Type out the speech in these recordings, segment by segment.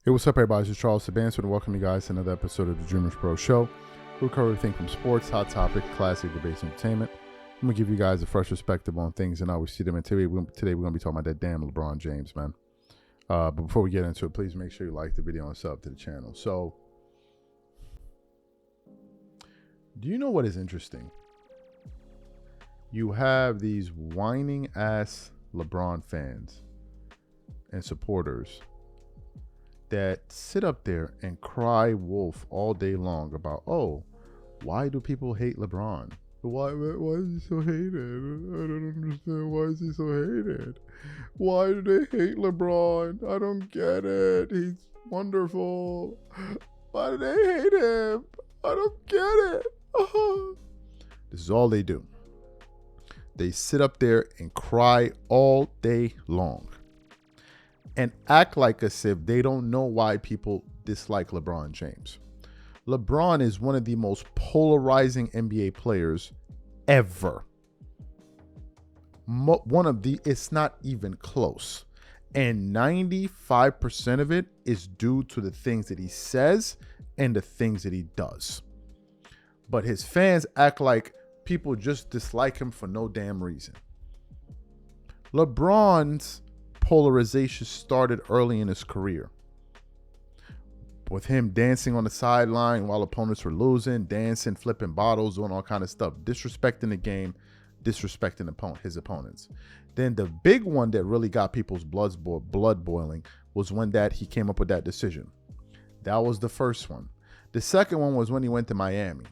Hey, what's up, everybody? This is Charles Sabanson, and welcome you guys to another episode of the Dreamers Pro Show. We cover everything from sports, hot topic, classic debates, and entertainment. I'm going to give you guys a fresh perspective on things and how we see them. And today we're going to be talking about that damn LeBron James, man. But before we get into it, please make sure you like the video and sub to the channel. So, do you know what is interesting? You have these whining ass LeBron fans and supporters that sit up there and cry wolf all day long about, oh, why do people hate LeBron? Why is he so hated? I don't understand. Why is he so hated? Why do they hate LeBron? I don't get it. He's wonderful. Why do they hate him? I don't get it. This is all they do. They sit up there and cry all day long and act like as if they don't know why people dislike LeBron James. LeBron is one of the most polarizing NBA players ever. It's not even close. And 95% of it is due to the things that he says and the things that he does. But his fans act like people just dislike him for no damn reason. LeBron's polarization started early in his career, with him dancing on the sideline while opponents were losing, dancing, flipping bottles, doing all kind of stuff, disrespecting the game, disrespecting his opponents. Then the big one that really got people's blood boiling was when he came up with that decision. That was the first one. The second one was when he went to Miami.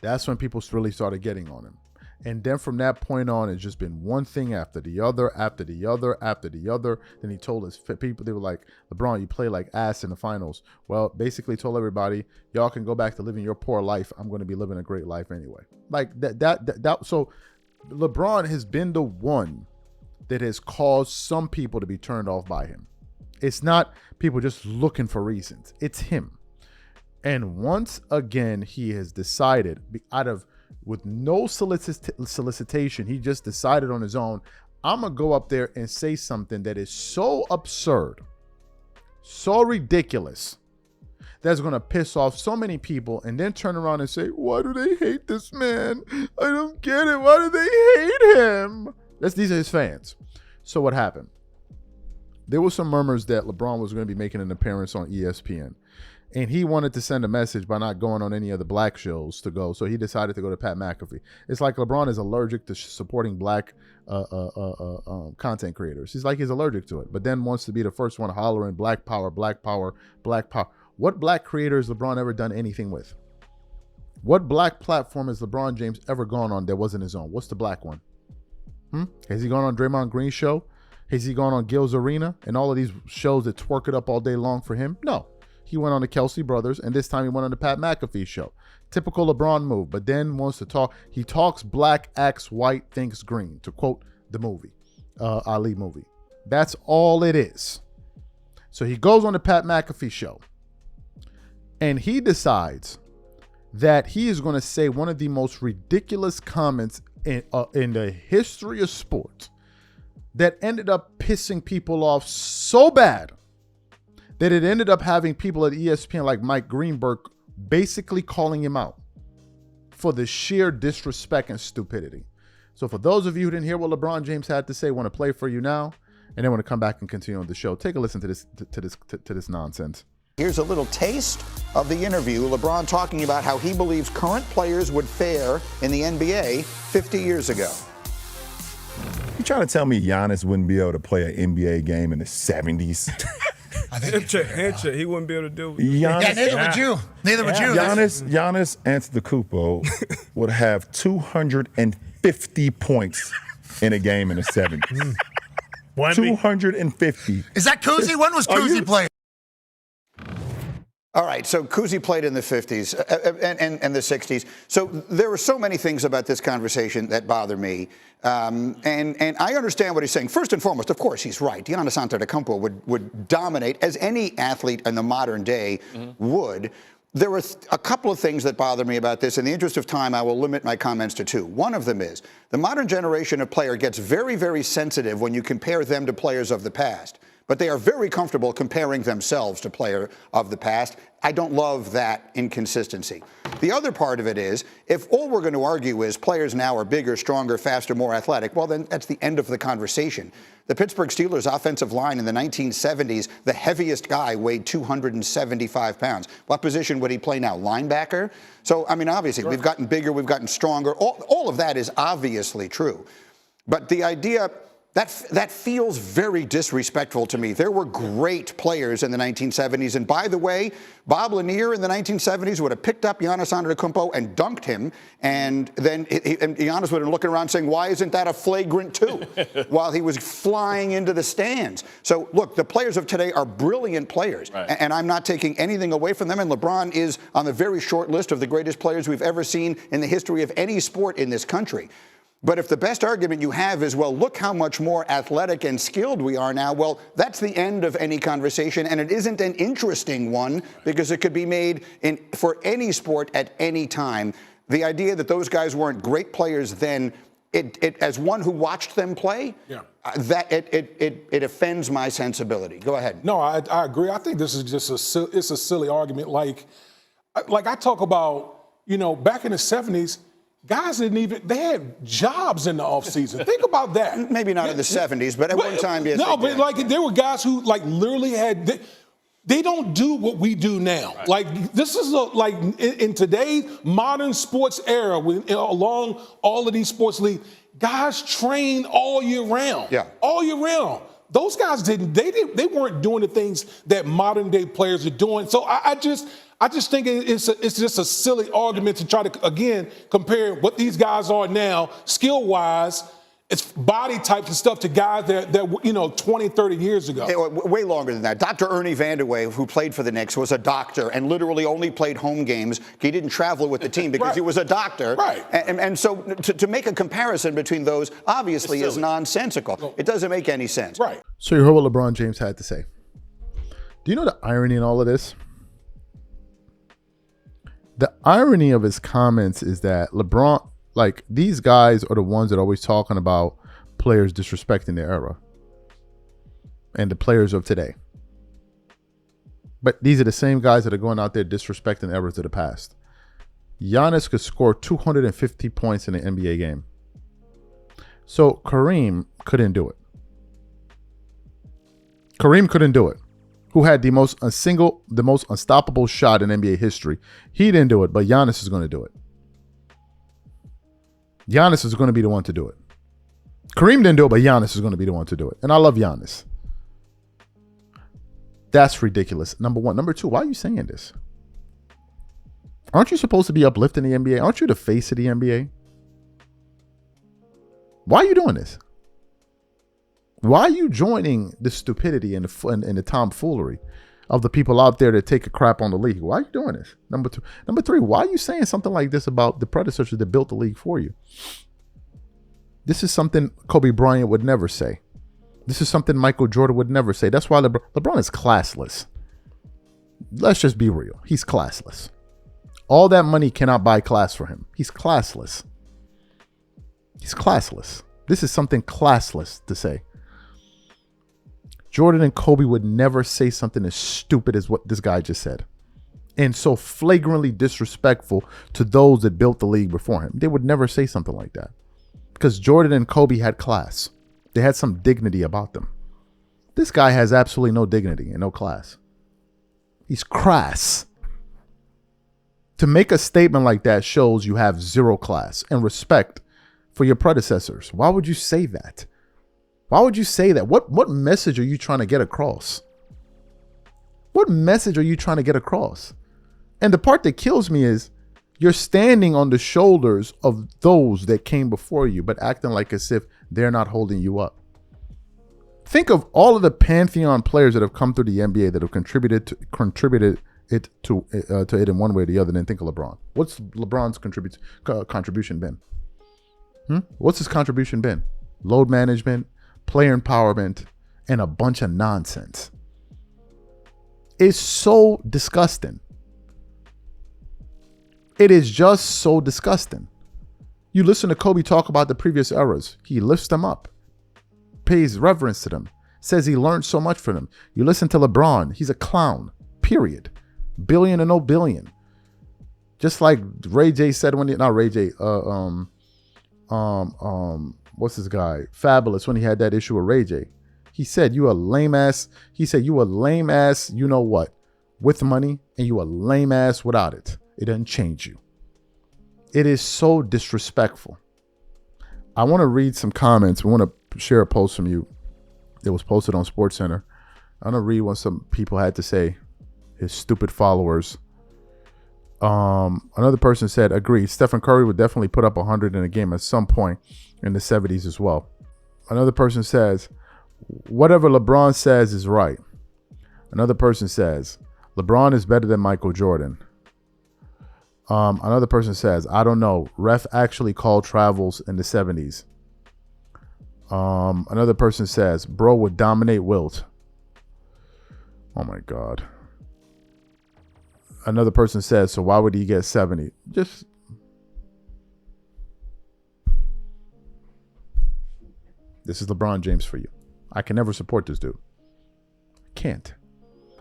That's when people really started getting on him. And then from that point on, it's just been one thing after the other, after the other, after the other. Then he told his people, they were like, LeBron, you play like ass in the finals. Well, basically told everybody, y'all can go back to living your poor life. I'm going to be living a great life anyway. Like that. So LeBron has been the one that has caused some people to be turned off by him. It's not people just looking for reasons. It's him. And once again, he has decided with no solicitation, he just decided on his own, I'm going to go up there and say something that is so absurd, so ridiculous, that's going to piss off so many people, and then turn around and say, why do they hate this man? I don't get it. Why do they hate him? These are his fans. So what happened? There were some murmurs that LeBron was going to be making an appearance on ESPN. And he wanted to send a message by not going on any of the black shows to go. So he decided to go to Pat McAfee. It's like LeBron is allergic to supporting black content creators. He's allergic to it, but then wants to be the first one hollering black power, black power, black power. What black creators LeBron ever done anything with? What black platform has LeBron James ever gone on that wasn't his own? What's the black one? Has he gone on Draymond Green's show? Has he gone on Gil's Arena and all of these shows that twerk it up all day long for him? No. He went on the Kelsey Brothers, and this time he went on the Pat McAfee show. Typical LeBron move, but then wants to talk. He talks black, acts white, thinks green, to quote the movie, Ali movie. That's all it is. So he goes on the Pat McAfee show, and he decides that he is going to say one of the most ridiculous comments in the history of sports that ended up pissing people off so bad that it ended up having people at ESPN like Mike Greenberg basically calling him out for the sheer disrespect and stupidity. So for those of you who didn't hear what LeBron James had to say, I want to play for you now, and then want to come back and continue on the show. Take a listen to this nonsense. Here's a little taste of the interview. LeBron talking about how he believes current players would fare in the NBA 50 years ago. You trying to tell me Giannis wouldn't be able to play an NBA game in the 70s? I think he wouldn't be able to do it. Giannis, neither would you. Neither would you. Giannis Antetokounmpo would have 250 points in a game in the 70s. 250. Is that Kuzi? When was Kuzi playing? All right, so Kuzi played in the 50s and the 60s. So there were so many things about this conversation that bother me. And I understand what he's saying. First and foremost, of course, he's right. Giannis Antetokounmpo would dominate, as any athlete in the modern day would. There were a couple of things that bother me about this. In the interest of time, I will limit my comments to two. One of them is the modern generation of player gets very, very sensitive when you compare them to players of the past. But they are very comfortable comparing themselves to player of the past. I don't love that inconsistency. The other part of it is, if all we're going to argue is players now are bigger, stronger, faster, more athletic, well, then that's the end of the conversation. The Pittsburgh Steelers offensive line in the 1970s, the heaviest guy weighed 275 pounds. What position would he play now? Linebacker? So, I mean, obviously, we've gotten bigger, we've gotten stronger. All of that is obviously true. But the idea... That feels very disrespectful to me. There were great players in the 1970s. And by the way, Bob Lanier in the 1970s would have picked up Giannis Antetokounmpo and dunked him. And then and Giannis would have been looking around saying, why isn't that a flagrant two? While he was flying into the stands. So, look, the players of today are brilliant players. Right. And I'm not taking anything away from them. And LeBron is on the very short list of the greatest players we've ever seen in the history of any sport in this country. But if the best argument you have is, well, look how much more athletic and skilled we are now, well, that's the end of any conversation, and it isn't an interesting one because it could be made for any sport at any time. The idea that those guys weren't great players then, as one who watched them play, it offends my sensibility. Go ahead. No, I agree. I think this is just it's a silly argument. Like I talk about, back in the 70s, guys they had jobs in the offseason. Think about that. Maybe not in the 70s, but at one time, yes. No, but like there were guys who literally had, they don't do what we do now. Right. Like this is in today's modern sports era, along all of these sports leagues, guys train all year round. Yeah. All year round. Those guys they weren't doing the things that modern day players are doing. So I just think it's just a silly argument to try to, again, compare what these guys are now, skill-wise, it's body types and stuff, to guys that 20, 30 years ago. Way longer than that. Dr. Ernie Vanderway, who played for the Knicks, was a doctor and literally only played home games. He didn't travel with the team because he was a doctor. Right. And so to make a comparison between those obviously is nonsensical. It doesn't make any sense. Right. So you heard what LeBron James had to say. Do you know the irony in all of this? The irony of his comments is that LeBron, these guys are the ones that are always talking about players disrespecting their era and the players of today. But these are the same guys that are going out there disrespecting eras of the past. Giannis could score 250 points in an NBA game. So Kareem couldn't do it. Kareem couldn't do it. Who had the most unstoppable shot in NBA history. He didn't do it, but Giannis is going to do it. Giannis is going to be the one to do it. Kareem didn't do it, but Giannis is going to be the one to do it. And I love Giannis. That's ridiculous, number one. Number two, why are you saying this? Aren't you supposed to be uplifting the NBA? Aren't you the face of the NBA? Why are you doing this? Why are you joining the stupidity and the tomfoolery of the people out there that take a crap on the league? Why are you doing this? Number two. Number three, why are you saying something like this about the predecessors that built the league for you? This is something Kobe Bryant would never say. This is something Michael Jordan would never say. That's why LeBron is classless. Let's just be real. He's classless. All that money cannot buy class for him. He's classless. He's classless. This is something classless to say. Jordan and Kobe would never say something as stupid as what this guy just said. And so flagrantly disrespectful to those that built the league before him. They would never say something like that. Because Jordan and Kobe had class. They had some dignity about them. This guy has absolutely no dignity and no class. He's crass. To make a statement like that shows you have zero class and respect for your predecessors. Why would you say that? Why would you say that? What message are you trying to get across? What message are you trying to get across? And the part that kills me is you're standing on the shoulders of those that came before you, but acting like as if they're not holding you up. Think of all of the pantheon players that have come through the NBA that have contributed it to it in one way or the other. Then think of LeBron. What's LeBron's contribution been? What's his contribution been? Load management, player empowerment, and a bunch of nonsense. It's so disgusting. It is just so disgusting. You listen to Kobe talk about the previous eras. He lifts them up, pays reverence to them, Says he learned so much from him. You listen to LeBron, he's a clown, period. Billion or no billion. Just like Ray J said not Ray J, what's this guy? Fabulous, when he had that issue with Ray J. He said, you a lame ass, you know what, with money, and you a lame ass without it. It doesn't change you. It is so disrespectful. I want to read some comments. We want to share a post from you. It was posted on SportsCenter. I'm going to read what some people had to say. His stupid followers. Another person said, agreed. Stephen Curry would definitely put up 100 in a game at some point in the 70s as well. Another person says, whatever LeBron says is right. Another person says, LeBron is better than Michael Jordan. Another person says, I don't know. Ref actually called travels in the 70s. Another person says, bro would dominate Wilt. Oh my God. Another person says, so why would he get 70? Just this is LeBron James for you. I can never support this dude.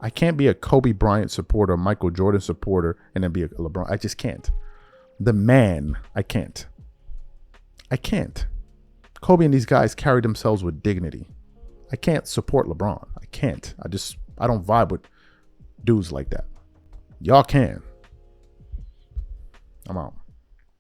I can't be a Kobe Bryant supporter, Michael Jordan supporter, and then be a LeBron. I just can't. The man, I can't. Kobe and these guys carry themselves with dignity. I can't support LeBron. I can't. I don't vibe with dudes like that. Y'all can. I'm out.